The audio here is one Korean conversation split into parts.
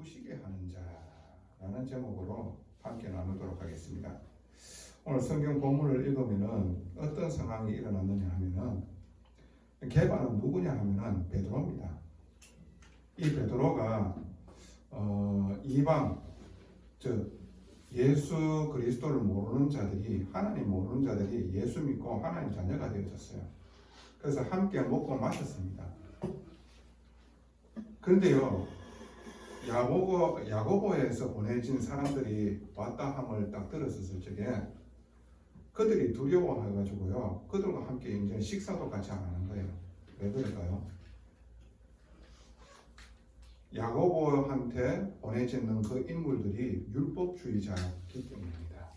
기쁘시게 하는 자라는 제목으로 함께 나누도록 하겠습니다. 오늘 성경 본문을 읽으면은 어떤 상황이 일어났느냐 하면은 개바는 누구냐 하면은 베드로입니다. 이 베드로가 이방 즉 예수 그리스도를 모르는 자들이 하나님 모르는 자들이 예수 믿고 하나님 자녀가 되어졌어요. 그래서 함께 먹고 마셨습니다. 그런데요, 야고보에서 보내진 사람들이 왔다 함을 딱 들었을 적에 그들이 두려워해가지고요, 그들과 함께 이제 식사도 같이 안 하는 거예요. 왜 그럴까요? 야고보한테 보내지는 그 인물들이 율법주의자이기 때문입니다.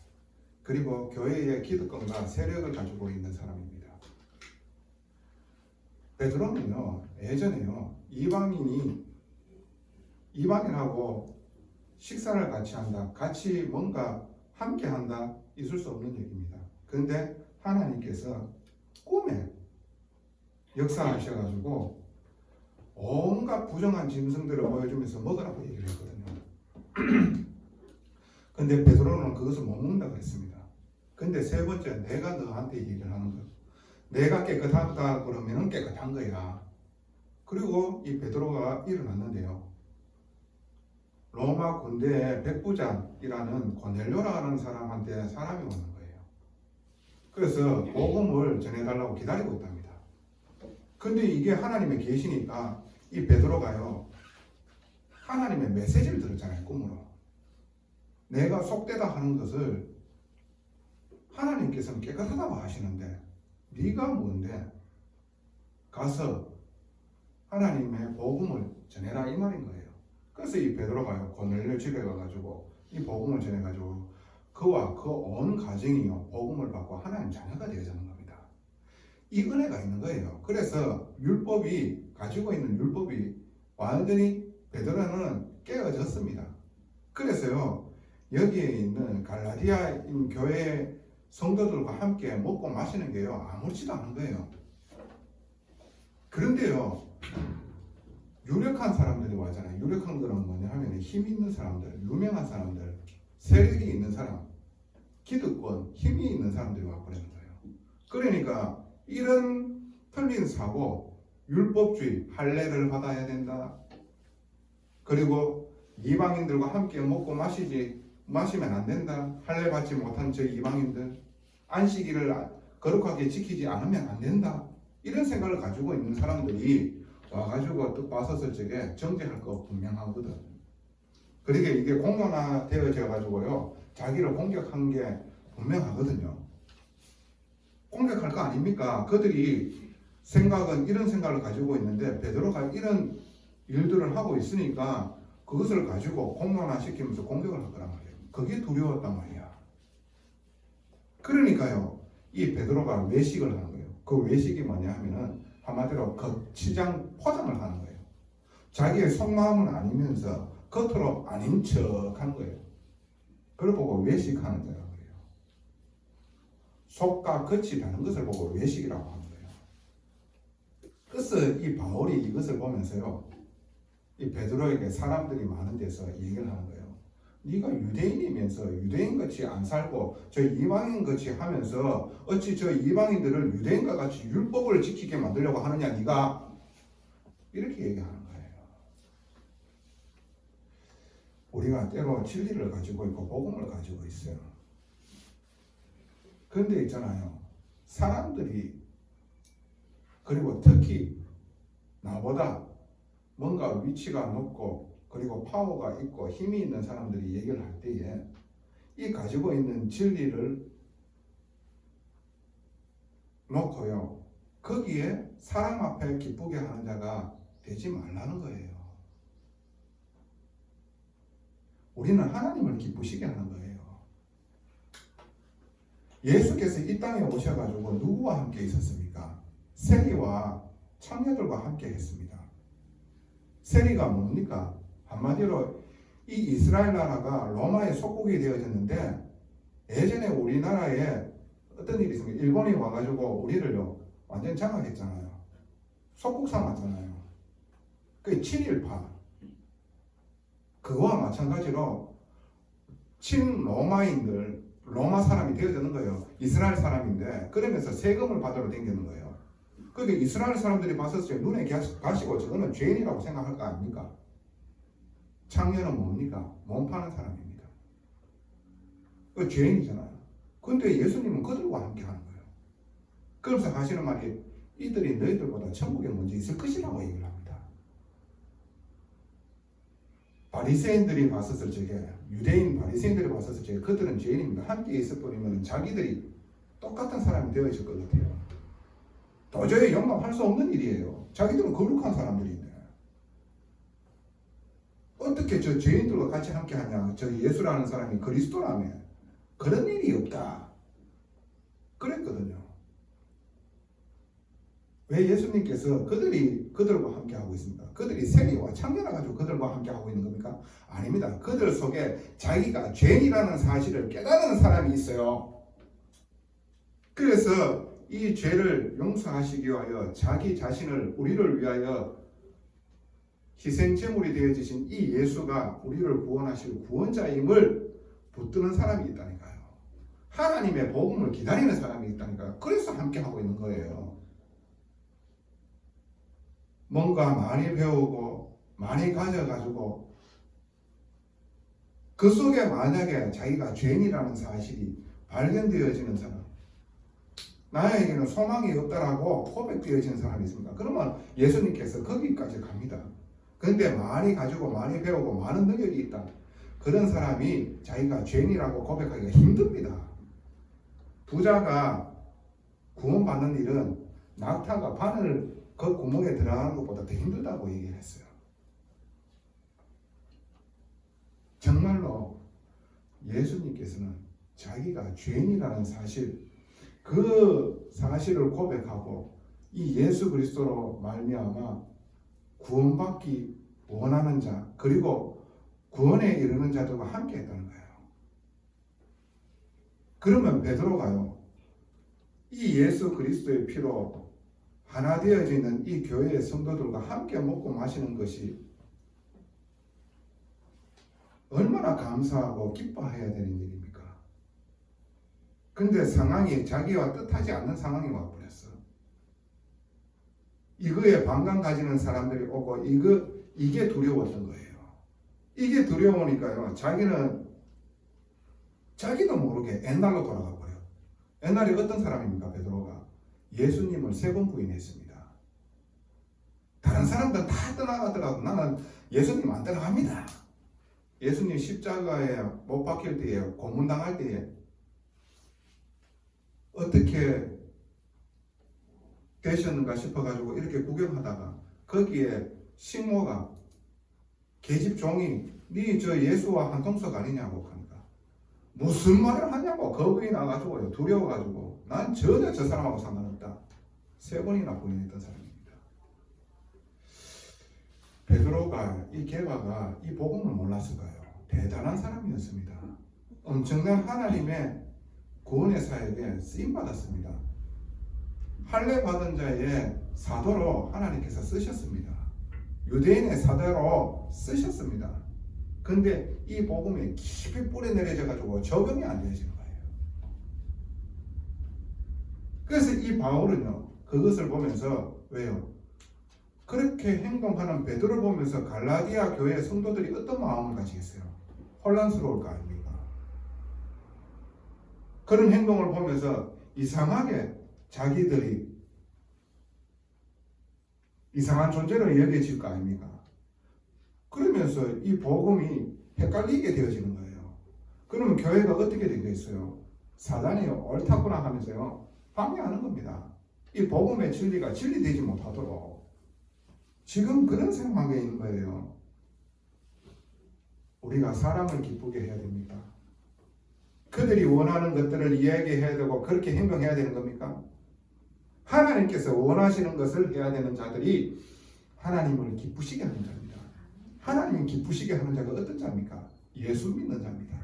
그리고 교회의 기득권과 세력을 가지고 있는 사람입니다. 베드로는요, 예전에요, 이방인하고 식사를 같이 한다, 같이 뭔가 함께 한다, 있을 수 없는 얘기입니다. 그런데 하나님께서 꿈에 역사하셔가지고 온갖 부정한 짐승들을 보여주면서 먹으라고 얘기를 했거든요. 근데 베드로는 그것을 못 먹는다고 했습니다. 근데 세 번째, 내가 너한테 얘기를 하는 거, 내가 깨끗하다 그러면 깨끗한 거야. 그리고 이 베드로가 일어났는데요, 로마 군대의 백부장이라는 고넬료라는 사람한테 사람이 오는 거예요. 그래서 복음을 전해달라고 기다리고 있답니다. 근데 이게 하나님의 계시니까 이 베드로가요, 하나님의 메시지를 들었잖아요. 꿈으로 내가 속되다 하는 것을 하나님께서는 깨끗하다고 하시는데 네가 뭔데 가서 하나님의 복음을 전해라, 이 말인 거예요. 그래서 이 베드로가요, 고넬료 집에 가가지고 이 복음을 전해가지고 그와 그 온 가정이요, 복음을 받고 하나님 자녀가 되어지는 겁니다. 이 은혜가 있는 거예요. 그래서 율법이, 가지고 있는 율법이 완전히 베드로는 깨어졌습니다. 그래서요, 여기에 있는 갈라디아인 교회 성도들과 함께 먹고 마시는 게요, 아무렇지도 않은 거예요. 그런데요, 유력한 사람들이 와잖아요. 유력한 거는 뭐냐 하면 힘 있는 사람들, 유명한 사람들, 세력이 있는 사람, 기득권, 힘이 있는 사람들이 와버리는 거예요. 그러니까 이런 틀린 사고, 율법주의, 할례를 받아야 된다, 그리고 이방인들과 함께 먹고 마시면 안 된다, 할례 받지 못한 저 이방인들, 안식일을 거룩하게 지키지 않으면 안 된다, 이런 생각을 가지고 있는 사람들이 와가지고 뜻 봤었을 적에 정죄할 거 분명하거든. 그러니까 이게 공론화 되어져 가지고요, 자기를 공격한 게 분명하거든요. 공격할 거 아닙니까? 그들이 생각은 이런 생각을 가지고 있는데 베드로가 이런 일들을 하고 있으니까 그것을 가지고 공론화 시키면서 공격을 할 거란 말이에요. 그게 두려웠단 말이야. 그러니까요, 이 베드로가 외식을 하는 거예요. 그 외식이 뭐냐 하면은 한마디로 겉치장 포장을 하는 거예요. 자기의 속마음은 아니면서 겉으로 아닌 척 하는 거예요. 그걸 보고 외식하는 거라고 해요. 속과 겉이 다른 것을 보고 외식이라고 하는 거예요. 그래서 이 바울이 이것을 보면서요, 이 베드로에게 사람들이 많은 데서 얘기를 하는 거예요. 네가 유대인이면서 유대인같이 안 살고 저 이방인같이 하면서 어찌 저 이방인들을 유대인과 같이 율법을 지키게 만들려고 하느냐, 네가, 이렇게 얘기하는 거예요. 우리가 때로 진리를 가지고 있고 복음을 가지고 있어요. 그런데 있잖아요, 사람들이, 그리고 특히 나보다 뭔가 위치가 높고 그리고 파워가 있고 힘이 있는 사람들이 얘기를 할 때에 이 가지고 있는 진리를 놓고요, 거기에 사람 앞에 기쁘게 하는 자가 되지 말라는 거예요. 우리는 하나님을 기쁘시게 하는 거예요. 예수께서 이 땅에 오셔가지고 누구와 함께 있었습니까? 세리와 창녀들과 함께 했습니다. 세리가 뭡니까? 한마디로 이 이스라엘 나라가 로마의 속국이 되어졌는데, 예전에 우리나라에 어떤 일이 있습니까? 일본이 와가지고 우리를요 완전 장악했잖아요. 속국 삼았잖아요. 그 친일파. 그거와 마찬가지로 친로마인들, 로마 사람이 되어지는 거예요. 이스라엘 사람인데 그러면서 세금을 받으러 다니는 거예요. 그러니까 이스라엘 사람들이 봤을 때 눈에 가시고 저거는 죄인이라고 생각할 거 아닙니까? 창녀는 뭡니까? 몸 파는 사람입니다. 그 죄인이잖아요. 근데 예수님은 그들과 함께 하는 거예요. 그러면서 하시는 말이 이들이 너희들보다 천국에 먼저 있을 것이라고 얘기를 합니다. 바리새인들이 봤었을 적에, 유대인 바리새인들이 봤었을 적에 그들은 죄인입니다. 함께 있을 뿐이면 자기들이 똑같은 사람이 되어 있을 것 같아요. 도저히 용납할 수 없는 일이에요. 자기들은 거룩한 사람들인데 어떻게 저 죄인들과 같이 함께 하냐. 저 예수라는 사람이 그리스도라며. 그런 일이 없다 그랬거든요. 왜 예수님께서 그들과 함께 하고 있습니다. 그들이 세리와 창녀라 가지고 그들과 함께 하고 있는 겁니까? 아닙니다. 그들 속에 자기가 죄인이라는 사실을 깨달은 사람이 있어요. 그래서 이 죄를 용서하시기 위하여 자기 자신을 우리를 위하여 희생제물이 되어지신 이 예수가 우리를 구원하실 구원자임을 붙드는 사람이 있다니까요. 하나님의 복음을 기다리는 사람이 있다니까요. 그래서 함께 하고 있는 거예요. 뭔가 많이 배우고 많이 가져가지고 그 속에 만약에 자기가 죄인이라는 사실이 발견되어지는 사람, 나에게는 소망이 없다라고 고백되어지는 사람이 있습니다. 그러면 예수님께서 거기까지 갑니다. 그런데 많이 가지고 많이 배우고 많은 능력이 있다. 그런 사람이 자기가 죄인이라고 고백하기가 힘듭니다. 부자가 구원받는 일은 낙타가 바늘 그 구멍에 들어가는 것보다 더 힘들다고 얘기를 했어요. 정말로 예수님께서는 자기가 죄인이라는 사실, 그 사실을 고백하고 이 예수 그리스도로 말미암아 구원받기 원하는 자, 그리고 구원에 이르는 자들과 함께 했다는 거예요. 그러면 베드로가요, 이 예수 그리스도의 피로 하나 되어지는 이 교회의 성도들과 함께 먹고 마시는 것이 얼마나 감사하고 기뻐해야 되는 일입니까? 근데 상황이 자기와 뜻하지 않는 상황이 와버렸어. 이거에 반감 가지는 사람들이 오고 이게 두려웠던 거예요. 이게 두려우니까요, 자기도 모르게 옛날로 돌아가 버려. 옛날에 어떤 사람입니까? 베드로가 예수님을 3번 부인했습니다. 다른 사람들 다 떠나가더라도 나는 예수님 안 떠나갑니다. 예수님 십자가에 못 박힐 때에, 고문당할 때에 어떻게 되셨는가 싶어가지고 이렇게 구경하다가 거기에 식모가 계집 종이 네 저 예수와 한통속 아니냐고 하니까 무슨 말을 하냐고 겁이 나가지고요. 두려워가지고 난 전혀 저 사람하고 상관없다. 3번이나 부인했던 사람입니다. 베드로가 이 게바가 이 복음을 몰랐을까요? 대단한 사람이었습니다. 엄청난 하나님의 구원의 사역에 쓰임받았습니다. 할례 받은 자의 사도로 하나님께서 쓰셨습니다. 유대인의 사도로 쓰셨습니다. 근데 이 복음이 깊이 뿌리 내려져 가지고 적용이 안 되어지는 거예요. 그래서 이 바울은요, 그것을 보면서 왜요? 그렇게 행동하는 베드로를 보면서 갈라디아 교회 성도들이 어떤 마음을 가지겠어요? 혼란스러울 거 아닙니까? 그런 행동을 보면서 이상하게 자기들이 이상한 존재로 여겨질 거 아닙니까? 그러면서 이 복음이 헷갈리게 되어지는 거예요. 그러면 교회가 어떻게 되겠어요? 사단이 옳다구나 하면서요, 방해하는 겁니다. 이 복음의 진리가 진리되지 못하도록. 지금 그런 상황에 있는 거예요. 우리가 사람을 기쁘게 해야 됩니까? 그들이 원하는 것들을 이야기해야 되고 그렇게 행동해야 되는 겁니까? 하나님께서 원하시는 것을 해야 되는 자들이 하나님을 기쁘시게 하는 자입니다. 하나님을 기쁘시게 하는 자가 어떤 자입니까? 예수 믿는 자입니다.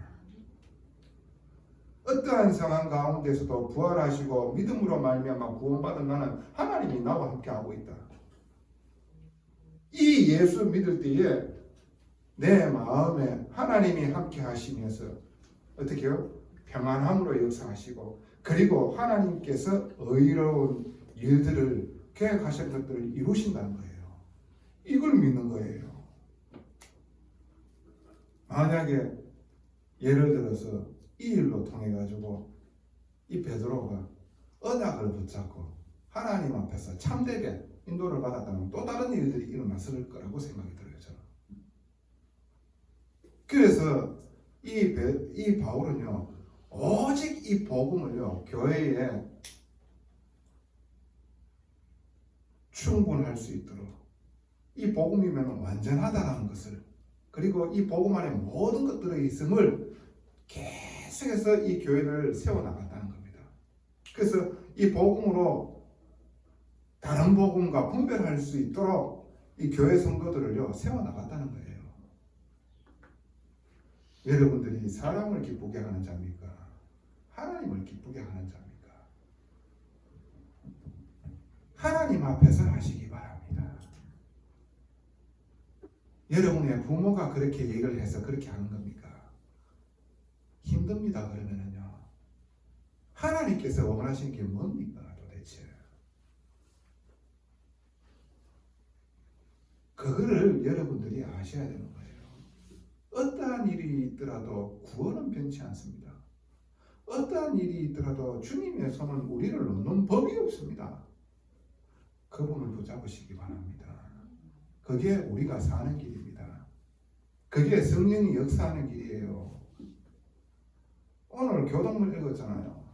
어떠한 상황 가운데서도 부활하시고 믿음으로 말미암아 구원받은 나는 하나님이 나와 함께 하고 있다. 이 예수 믿을 때에 내 마음에 하나님이 함께 하시면서 어떻게요? 평안함으로 역사하시고, 그리고 하나님께서 의로운 일들을 계획하신 것들을 이루신다는 거예요. 이걸 믿는 거예요. 만약에 예를 들어서 이 일로 통해 가지고 이 베드로가 언약을 붙잡고 하나님 앞에서 참되게 인도를 받았다면 또 다른 일들이 일어났을 거라고 생각이 들어요. 저는. 그래서 이 바울은요, 오직 이 복음을요, 교회에 충분할 수 있도록, 이 복음이면 완전하다는 것을, 그리고 이 복음 안에 모든 것들의 있음을 계속해서 이 교회를 세워나갔다는 겁니다. 그래서 이 복음으로 다른 복음과 분별할 수 있도록 이 교회 성도들을요, 세워나갔다는 거예요. 여러분들이 사람을 기쁘게 하는 자입니까? 하나님을 기쁘게 하는 자입니까? 하나님 앞에서 하시기 바랍니다. 여러분의 부모가 그렇게 얘기를 해서 그렇게 하는 겁니까? 힘듭니다. 그러면은요, 하나님께서 원하시는 게 뭡니까 도대체? 그거를 여러분들이 아셔야 되는 거예요. 어떠한 일이 있더라도 구원은 변치 않습니다. 어떠한 일이 있더라도 주님의 손은 우리를 놓는 법이 없습니다. 그분을 붙잡으시기 바랍니다. 그게 우리가 사는 길입니다. 그게 성령이 역사하는 길이에요. 오늘 교동문 읽었잖아요.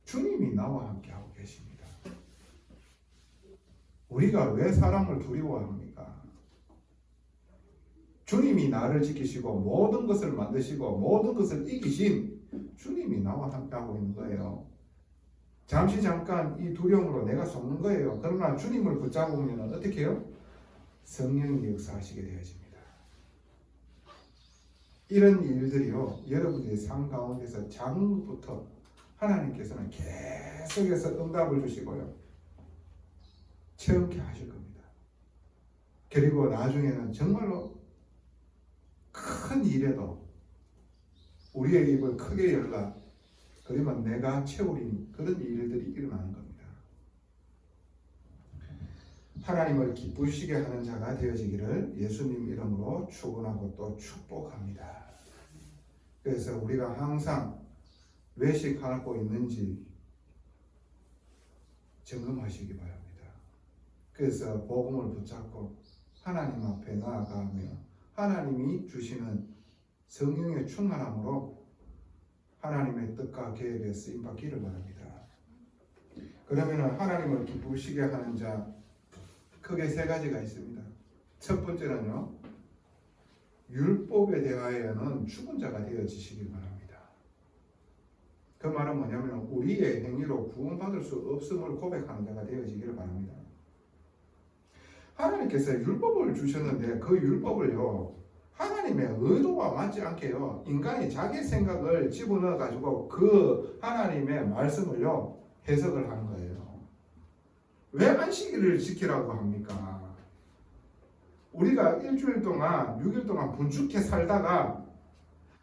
주님이 나와 함께하고 계십니다. 우리가 왜 사람을 두려워합니까? 주님이 나를 지키시고 모든 것을 만드시고 모든 것을 이기신 주님이 나와 함께하고 있는 거예요. 잠시 잠깐 이 두려움으로 내가 속는 거예요. 그러나 주님을 붙잡으면 어떻게 해요? 성령이 역사하시게 되어집니다. 이런 일들이요, 여러분들의 삶 가운데서 작은 것부터 하나님께서는 계속해서 응답을 주시고요, 체험케 하실 겁니다. 그리고 나중에는 정말로 큰 일에도 우리의 입을 크게 열라, 그러면 내가 채우린 그런 일들이 일어나는 겁니다. 하나님을 기쁘시게 하는 자가 되어지기를 예수님 이름으로 축원하고 또 축복합니다. 그래서 우리가 항상 외식하고 있는지 점검하시기 바랍니다. 그래서 복음을 붙잡고 하나님 앞에 나아가며 하나님이 주시는 성령의 충만함으로 하나님의 뜻과 계획에 쓰임받기를 바랍니다. 그러면 하나님을 기쁘시게 하는 자 크게 세 가지가 있습니다. 첫 번째는요, 율법에 대하여는 죽은 자가 되어지시기 바랍니다. 그 말은 뭐냐면 우리의 행위로 구원받을 수 없음을 고백하는 자가 되어지기를 바랍니다. 하나님께서 율법을 주셨는데 그 율법을요, 하나님의 의도와 맞지 않게요, 인간이 자기 생각을 집어넣어 가지고 그 하나님의 말씀을요 해석을 하는 거예요. 왜 안식일을 지키라고 합니까? 우리가 일주일 동안 6일 동안 분주케 살다가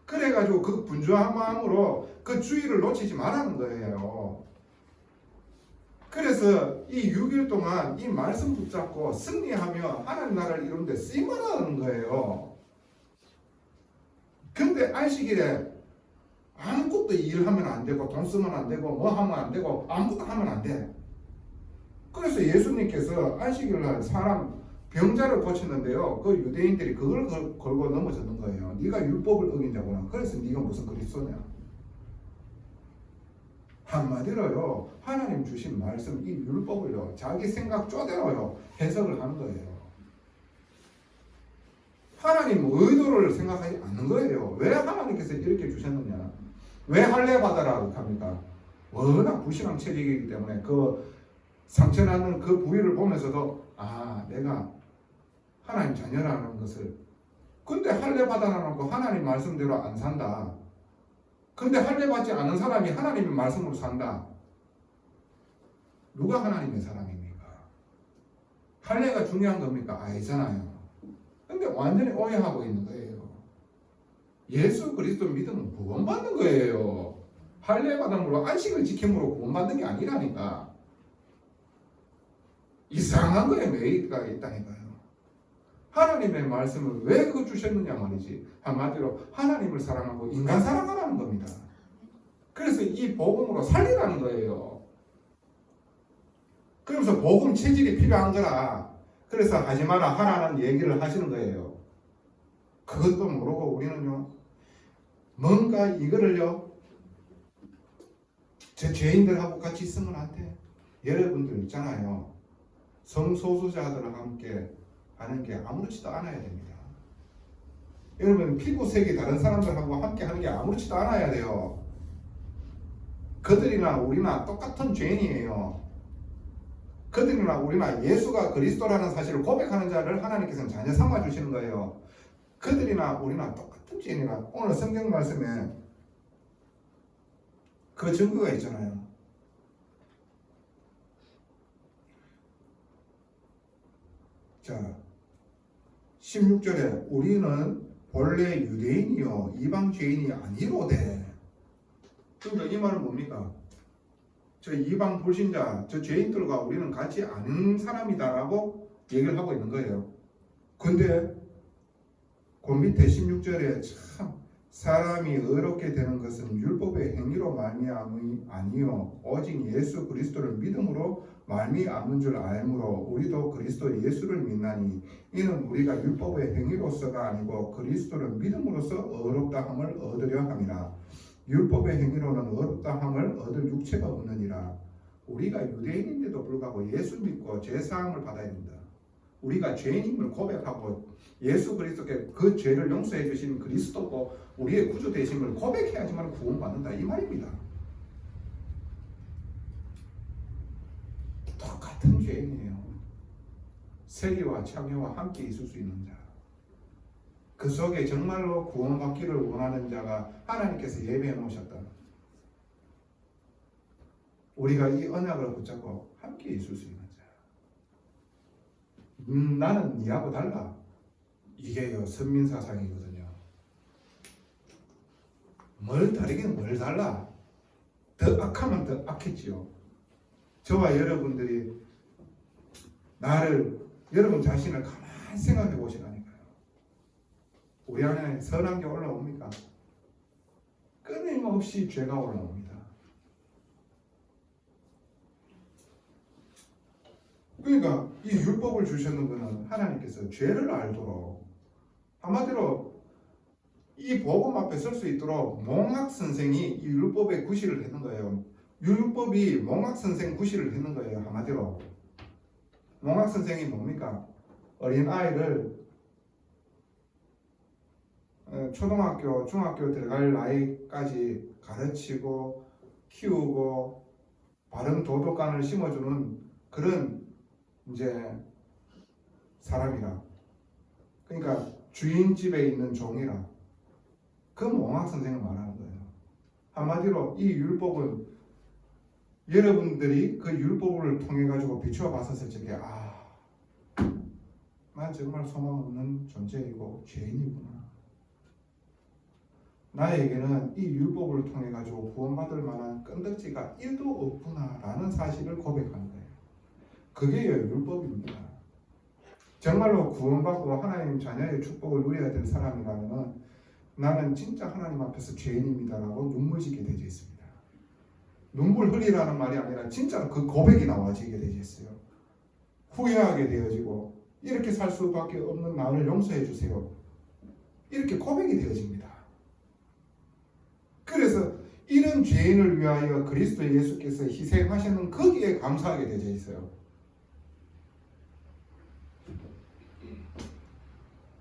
그래가지고 그 분주한 마음으로 그 주일을 놓치지 말라는 거예요. 그래서 이 6일 동안 이 말씀 붙잡고 승리하며 하나님 나라를 이루는 데 쓰임하라는 거예요. 근데 안식일에 아무것도 일하면 안 되고 돈 쓰면 안 되고 뭐 하면 안 되고 아무것도 하면 안 돼. 그래서 예수님께서 안식일날 사람 병자를 고쳤는데요, 그 유대인들이 그걸 걸고 넘어졌는 거예요. 네가 율법을 어긴 자구나. 그래서 네가 무슨 그리스도냐. 한마디로요, 하나님 주신 말씀 이 율법을요 자기 생각 쪼대로요 해석을 하는 거예요. 하나님 의도를 생각하지 않는 거예요. 왜 하나님께서 이렇게 주셨느냐, 왜 할례 받아라 합니까? 워낙 불신앙 체질이기 때문에 그 상처나는 그 부위를 보면서도 내가 하나님 자녀라는 것을, 근데 할례 받아놓고 하나님 말씀대로 안 산다. 근데 할례 받지 않은 사람이 하나님의 말씀으로 산다. 누가 하나님의 사람입니까? 할례가 중요한 겁니까? 아니잖아요. 근데 완전히 오해하고 있는 거예요. 예수 그리스도 믿으면 구원받는 거예요. 할례 받음으로 안식을 지킴으로 구원받는 게 아니라니까. 이상한 거에 매이가 있다니까요. 하나님의 말씀을 왜 그거 주셨느냐 말이지. 한마디로 하나님을 사랑하고 인간 사랑하라는 겁니다. 그래서 이 복음으로 살리라는 거예요. 그러면서 복음 체질이 필요한 거라. 그래서 하지 마라 하라는 얘기를 하시는 거예요. 그것도 모르고 우리는요, 뭔가 이거를요, 제 죄인들하고 같이 있으면 안 돼. 여러분들 있잖아요. 성소수자들과 함께 하는 게 아무렇지도 않아야 됩니다. 여러분 피부색이 다른 사람들하고 함께 하는 게 아무렇지도 않아야 돼요. 그들이나 우리나 똑같은 죄인이에요. 그들이나 우리나 예수가 그리스도라는 사실을 고백하는 자를 하나님께서는 자녀 삼아 주시는 거예요. 그들이나 우리나 똑같은 죄인이라. 오늘 성경 말씀에 그 증거가 있잖아요. 자, 16절에 우리는 본래 유대인이요 이방 죄인이 아니로되. 그러니까 이 말은 뭡니까? 저 이방 불신자, 저 죄인들과 우리는 같이 아는 사람이다라고 얘기를 하고 있는 거예요. 근데 그 밑에 16절에 참 사람이 의롭게 되는 것은 율법의 행위로 말미암음이 아니요 오직 예수 그리스도를 믿음으로 말미암은 줄 알므로 우리도 그리스도 예수를 믿나니 이는 우리가 율법의 행위로서가 아니고 그리스도를 믿음으로써 의롭다 함을 얻으려 함이라. 율법의 행위로는 의롭다 함을 얻을 육체가 없느니라. 우리가 유대인인데도 불구하고 예수 믿고 죄사함을 받아야 됩니다. 우리가 죄인임을 고백하고 예수 그리스도께 그 죄를 용서해 주신 그리스도고 우리의 구주 되심을 고백해야지만 구원받는다 이 말입니다. 똑같은 죄인이에요. 세리와 창녀와 함께 있을 수 있는 자. 그 속에 정말로 구원받기를 원하는 자가 하나님께서 예배해 놓으셨다. 우리가 이 언약을 붙잡고 함께 있을 수 있는 자. 나는 니하고 달라. 이게요 선민사상이거든요. 뭘 다르긴 뭘 달라. 더 악하면 더 악했지요. 저와 여러분들이 여러분 자신을 가만히 생각해 보시라니까요. 우리 안에 선한 게 올라옵니까? 끊임없이 죄가 올라옵니다. 그러니까 이 율법을 주셨는 것은 하나님께서 죄를 알도록, 한마디로 이 복음 앞에 설 수 있도록 몽학 선생이 이 율법에 구실을 했는 거예요. 율법이 몽학 선생 구실을 했는 거예요. 한마디로 몽학 선생이 뭡니까? 어린 아이를 초등학교, 중학교 들어갈 나이까지 가르치고 키우고 바른 도덕관을 심어주는 그런 이제 사람이라. 그러니까 주인 집에 있는 종이라. 그 몽학 선생을 말하는 거예요. 한마디로 이 율법은 여러분들이 그 율법을 통해 가지고 비추어 봤었을 적에 난 정말 소망 없는 존재이고 죄인이구나. 나에게는 이 율법을 통해 가지고 구원받을 만한 끈덕지가 1도 없구나라는 사실을 고백하는 거예요. 그게 율법입니다. 정말로 구원받고 하나님 자녀의 축복을 누려야 될 사람이라면 나는 진짜 하나님 앞에서 죄인입니다라고 눈물 짓게 되어 있습니다. 눈물 흘리라는 말이 아니라 진짜로 그 고백이 나와지게 되어 있어요. 후회하게 되어지고 이렇게 살 수밖에 없는 나를 용서해 주세요. 이렇게 고백이 되어집니다. 그래서 이런 죄인을 위하여 그리스도 예수께서 희생하시는 거기에 감사하게 되어 있어요.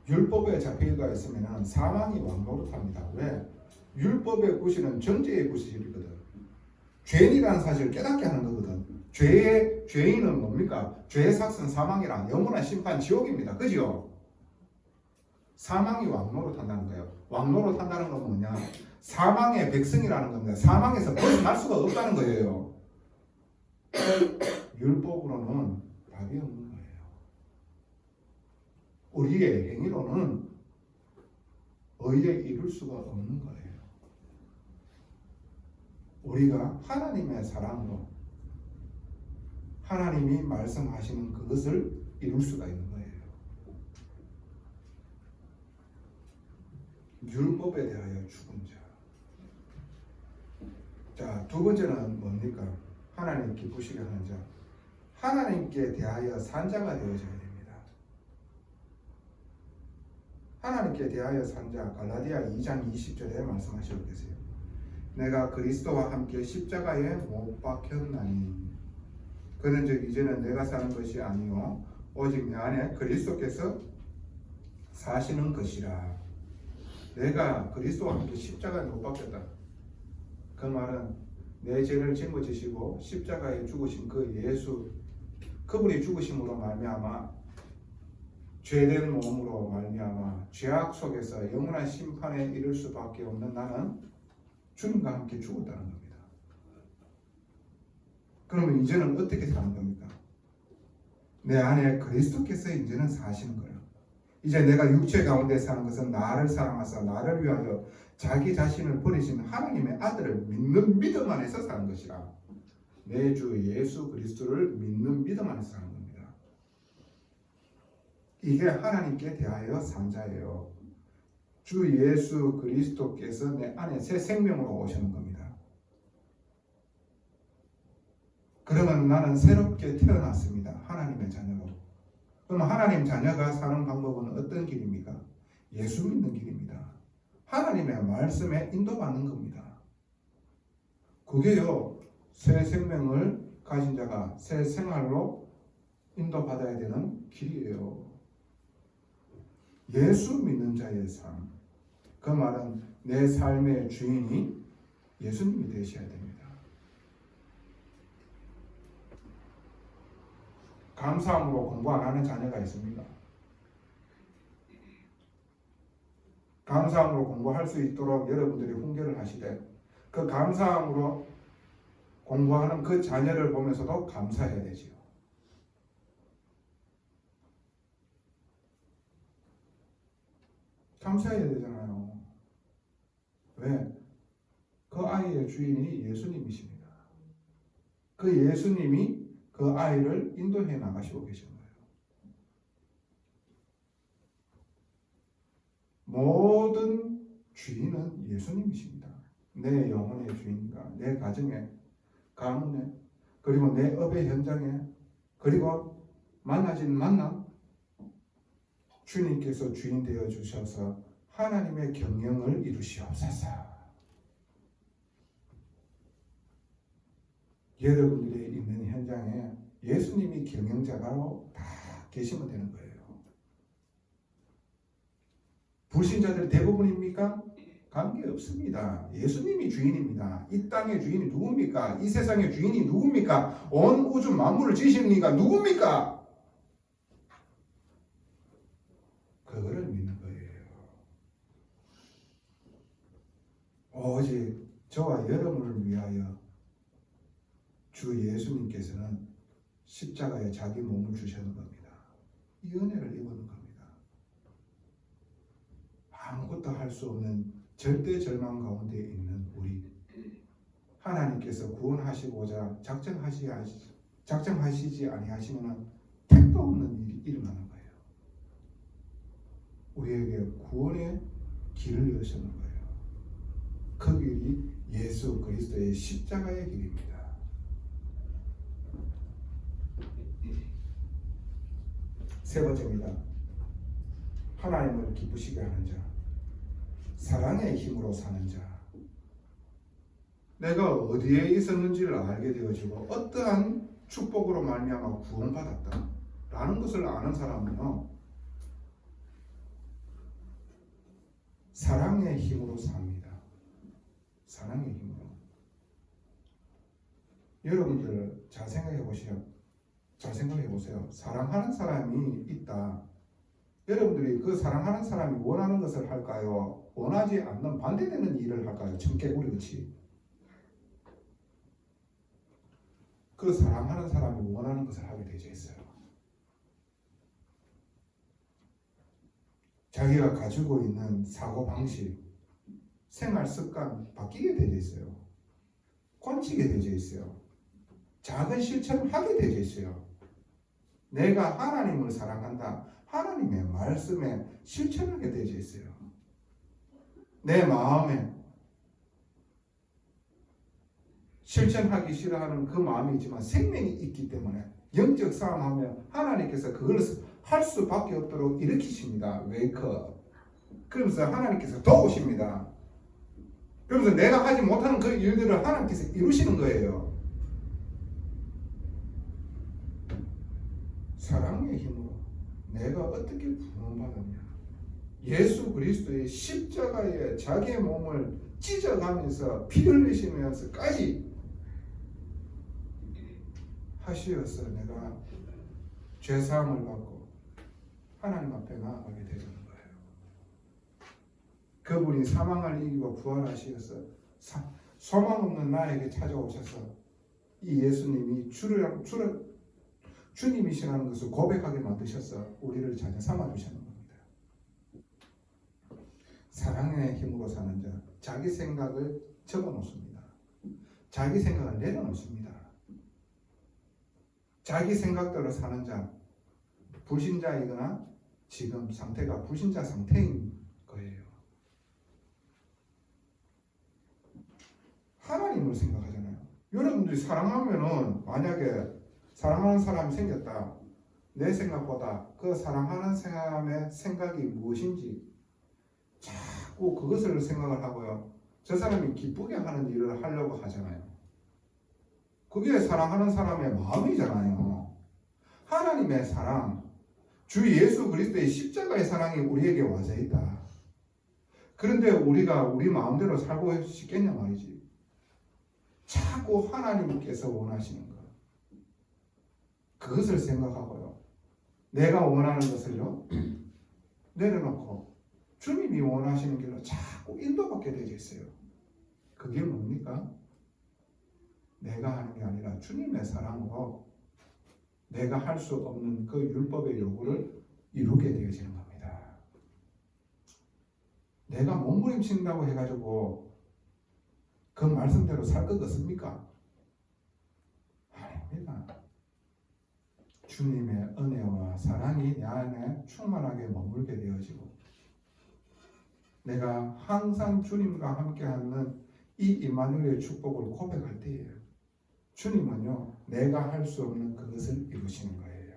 율법에 잡혀가 있으면 사망이 왕노릇합니다. 왜? 율법의 구실은 정죄의 구실이거든. 죄인이라는 사실을 깨닫게 하는 거거든. 죄인은 뭡니까? 죄의 삭은 사망이라 영원한 심판 지옥입니다. 그죠? 사망이 왕노릇한다는 거예요. 왕노릇한다는 건 뭐냐? 사망의 백성이라는 겁니다. 사망에서 벗어날 수가 없다는 거예요. 율법으로는 답이 없는 거예요. 우리의 행위로는 의에 이룰 수가 없는 거예요. 우리가 하나님의 사랑으로 하나님이 말씀하시는 그것을 이룰 수가 있는 거예요. 율법에 대하여 죽은 자. 자, 두 번째는 뭡니까? 하나님 기쁘시게 하는 자. 하나님께 대하여 산 자가 되어져야 됩니다. 하나님께 대하여 산 자, 갈라디아 2장 20절에 말씀하시고 계세요. 내가 그리스도와 함께 십자가에 못 박혔나니 그는 즉 이제는 내가 사는 것이 아니요 오직 내 안에 그리스도께서 사시는 것이라. 내가 그리스도와 함께 십자가에 못 박혔다. 그 말은 내 죄를 짊어지시고 십자가에 죽으신 그 예수, 그분이 죽으심으로 말미암아 죄된 몸으로 말미암아 죄악 속에서 영원한 심판에 이를 수밖에 없는 나는 주님과 함께 죽었다는 겁니다. 그러면 이제는 어떻게 사는 겁니까? 내 안에 그리스도께서 이제는 사시는 거예요. 이제 내가 육체 가운데 사는 것은 나를 사랑하사 나를 위하여 자기 자신을 버리신 하나님의 아들을 믿는 믿음 안에서 사는 것이라. 내 주 예수 그리스도를 믿는 믿음 안에서 사는 겁니다. 이게 하나님께 대하여 산 자예요. 주 예수 그리스도께서 내 안에 새 생명으로 오시는 겁니다. 그러면 나는 새롭게 태어났습니다. 하나님의 자녀로. 그럼 하나님 자녀가 사는 방법은 어떤 길입니까? 예수 믿는 길입니다. 하나님의 말씀에 인도받는 겁니다. 그게요, 새 생명을 가진 자가 새 생활로 인도받아야 되는 길이에요. 예수 믿는 자의 삶. 그 말은 내 삶의 주인이 예수님이 되셔야 됩니다. 감사함으로 공부 안 하는 자녀가 있습니다. 감사함으로 공부할 수 있도록 여러분들이 훈계를 하시되 그 감사함으로 공부하는 그 자녀를 보면서도 감사해야 되지요. 감사해야 되잖아요. 왜? 그 아이의 주인이 예수님이십니다. 그 예수님이 그 아이를 인도해 나가시고 계신 거예요. 모든 주인은 예수님이십니다. 내 영혼의 주인과 내 가정에, 가문에, 그리고 내 업의 현장에, 그리고 만나진 만남, 주님께서 주인 되어 주셔서 하나님의 경영을 이루시옵소서. 여러분들이 있는 현장에 예수님이 경영자로 다 계시면 되는 거예요. 불신자들 대부분입니까? 관계없습니다. 예수님이 주인입니다. 이 땅의 주인이 누굽니까? 이 세상의 주인이 누굽니까? 온 우주 만물을 지으시는 이가 누굽니까? 그거를 믿는 거예요. 오직 저와 여러분을 위하여 주 예수님께서는 십자가에 자기 몸을 주시는 겁니다. 이 은혜를 입는 겁니다. 아무것도 할 수 없는 절대 절망 가운데 있는 우리, 하나님께서 구원하시고자 작정하시지 아니하시면 택도 없는 일이 일어나는 거예요. 우리에게 구원의 길을 여시는 거예요. 그 길이 예수 그리스도의 십자가의 길입니다. 세 번째입니다. 하나님을 기쁘시게 하는 자, 사랑의 힘으로 사는 자. 내가 어디에 있었는지를 알게 되어지고 어떠한 축복으로 말미암아 구원받았다 라는 것을 아는 사람은요, 사랑의 힘으로 삽니다. 사랑의 힘으로. 여러분들 잘 생각해 보세요. 사랑하는 사람이 있다. 여러분들이 그 사랑하는 사람이 원하는 것을 할까요? 원하지 않는 반대되는 일을 할까요? 청개구리같이. 그 사랑하는 사람이 원하는 것을 하게 되어 있어요. 자기가 가지고 있는 사고방식, 생활 습관 바뀌게 되어 있어요. 곤치게 되어 있어요. 작은 실천을 하게 되어 있어요. 내가 하나님을 사랑한다. 하나님의 말씀에 실천하게 되어 있어요. 내 마음에 실천하기 싫어하는 그 마음이 있지만 생명이 있기 때문에 영적 싸움하면 하나님께서 그걸 할 수밖에 없도록 일으키십니다. 웨이크업. 그러면서 하나님께서 도우십니다. 그러면서 내가 하지 못하는 그 일들을 하나님께서 이루시는 거예요. 사랑의 힘으로 내가 어떻게 구원받았냐. 예수 그리스도의 십자가에 자기의 몸을 찢어가면서 피 흘리시면서까지 하시어서 내가 죄사함을 받고 하나님 앞에 나아가게 되는 거예요. 그분이 사망을 이기고 부활하시어서 소망 없는 나에게 찾아오셔서 이 예수님이 주님이시라는 것을 고백하게 만드셔서 우리를 자녀 삼아 주시는 겁니다. 사랑의 힘으로 사는 자, 자기 생각을 접어놓습니다. 자기 생각을 내려놓습니다. 자기 생각대로 사는 자, 불신자이거나 지금 상태가 불신자 상태인 거예요. 하나님을 생각하잖아요. 여러분들이 사랑하면은 만약에 사랑하는 사람이 생겼다. 내 생각보다 그 사랑하는 사람의 생각이 무엇인지 자꾸 그것을 생각을 하고요. 저 사람이 기쁘게 하는 일을 하려고 하잖아요. 그게 사랑하는 사람의 마음이잖아요. 하나님의 사랑, 주 예수 그리스도의 십자가의 사랑이 우리에게 와져 있다. 그런데 우리가 우리 마음대로 살고 싶겠냐 말이지. 자꾸 하나님께서 원하시는 것, 그것을 생각하고요. 내가 원하는 것을요 내려놓고 주님이 원하시는 길로 자꾸 인도받게 되어 있어요. 그게 뭡니까? 내가 하는 게 아니라 주님의 사랑으로 내가 할 수 없는 그 율법의 요구를 이루게 되어지는 겁니다. 내가 몸부림친다고 해가지고 그 말씀대로 살 것 같습니까? 아닙니다. 주님의 은혜와 사랑이 내 안에 충만하게 머물게 되어지고 내가 항상 주님과 함께하는 이 임마누엘의 축복을 고백할 때에 주님은요 내가 할 수 없는 그것을 이루시는 거예요.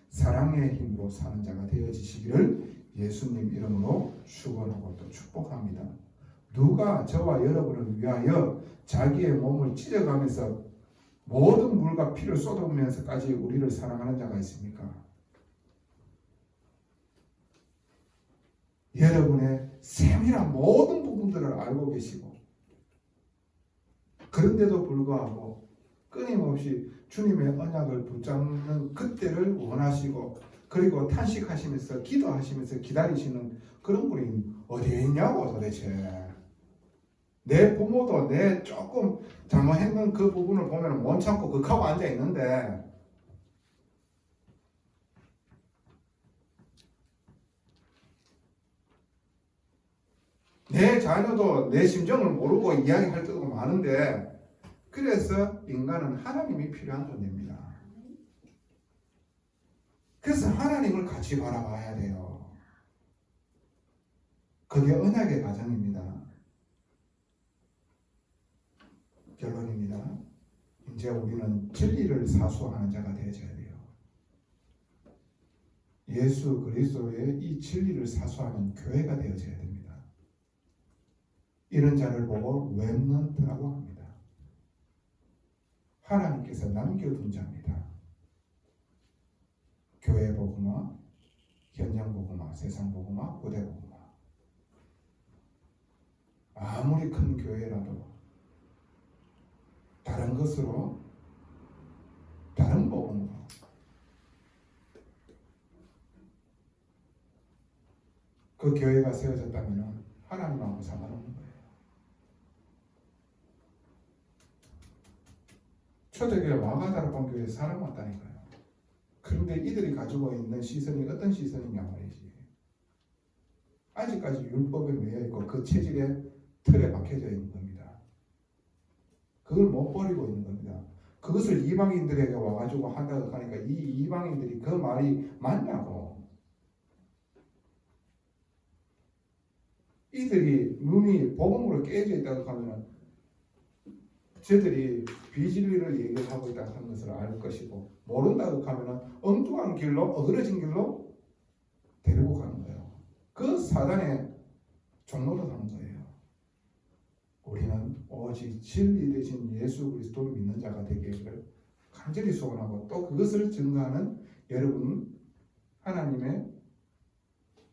사랑의 힘으로 사는 자가 되어지시기를 예수님 이름으로 축원하고 또 축복합니다. 누가 저와 여러분을 위하여 자기의 몸을 찢어가면서 모든 물과 피를 쏟아부으면서까지 우리를 사랑하는 자가 있습니까? 여러분의 세밀한 모든 부분들을 알고 계시고 그런데도 불구하고 끊임없이 주님의 언약을 붙잡는 그때를 원하시고 그리고 탄식하시면서 기도하시면서 기다리시는 그런 분이 어디에 있냐고 도대체. 내 부모도 내 조금 잘못했는 그 부분을 보면 못 참고 극하고 앉아 있는데 내 자녀도 내 심정을 모르고 이야기할 때도 많은데 그래서 인간은 하나님이 필요한 존재입니다. 그래서 하나님을 같이 바라봐야 돼요. 그게 언약의 과정입니다. 결론입니다. 이제 우리는 진리를 사수하는 자가 되어야 돼요. 예수 그리스도의 이 진리를 사수하는 교회가 되어져야 됩니다. 이런 자를 보고 렘넌트라고 합니다. 하나님께서 남겨둔 자입니다. 교회 복음화, 현장 복음화, 세상 복음화, 고대 복음화. 아무리 큰 교회라도 다른 것으로, 다른 복음으로 그 교회가 세워졌다면 하나님하고 상관없는 거예요. 초대교회 마가다락방 교회에 사람 왔다니까요. 그런데 이들이 가지고 있는 시선이 어떤 시선이냐 말이지. 아직까지 율법에 매여 있고 그 체질의 틀에 박혀져 있는 겁니다. 그걸 못 버리고 있는 겁니다. 그것을 이방인들에게 와가지고 한다고 하니까 이 이방인들이 그 말이 맞냐고. 이들이 눈이 복음으로 깨져 있다고 하면 저들이 비진리를 얘기하고 있다고 하는 것을 알 것이고, 모른다고 하면 엉뚱한 길로, 어그러진 길로 데리고 가는 거예요. 그 사단의 종로로 가는 거예요. 우리는 오직 진리 대신 예수 그리스도를 믿는 자가 되기를 간절히 소원하고, 또 그것을 증거하는 여러분 하나님의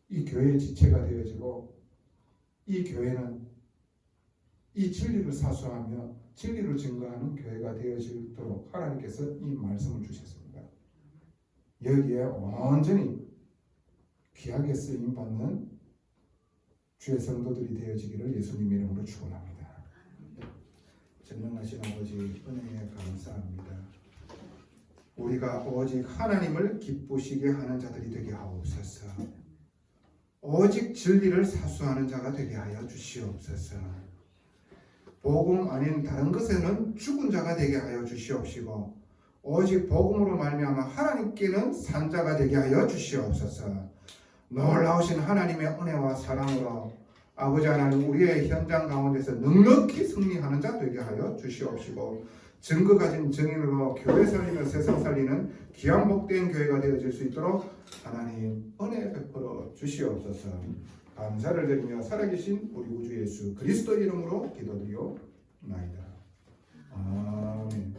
이 교회의 지체가 되어지고, 이 교회는 이 진리를 사수하며 진리를 증거하는 교회가 되어지도록 하나님께서 이 말씀을 주셨습니다. 여기에 온전히 귀하게 쓰임받는 주의 성도들이 되어지기를 예수님 이름으로 축원합니다. 전능하신 아버지 은혜에 감사합니다. 우리가 오직 하나님을 기쁘시게 하는 자들이 되게 하옵소서. 오직 진리를 사수하는 자가 되게 하여 주시옵소서. 복음 아닌 다른 것에는 죽은 자가 되게 하여 주시옵시고, 오직 복음으로 말미암아 하나님께는 산 자가 되게 하여 주시옵소서. 놀라우신 하나님의 은혜와 사랑으로 아버지 하나님 우리의 현장 가운데서 넉넉히 승리하는 자 되게 하여 주시옵시고, 증거 가진 증인으로 교회 살리며 세상 살리는 귀한 복된 교회가 되어질 수 있도록 하나님 은혜 베풀어 주시옵소서. 감사를 드리며 살아계신 우리 구주 예수 그리스도 이름으로 기도드리옵나이다. 아멘.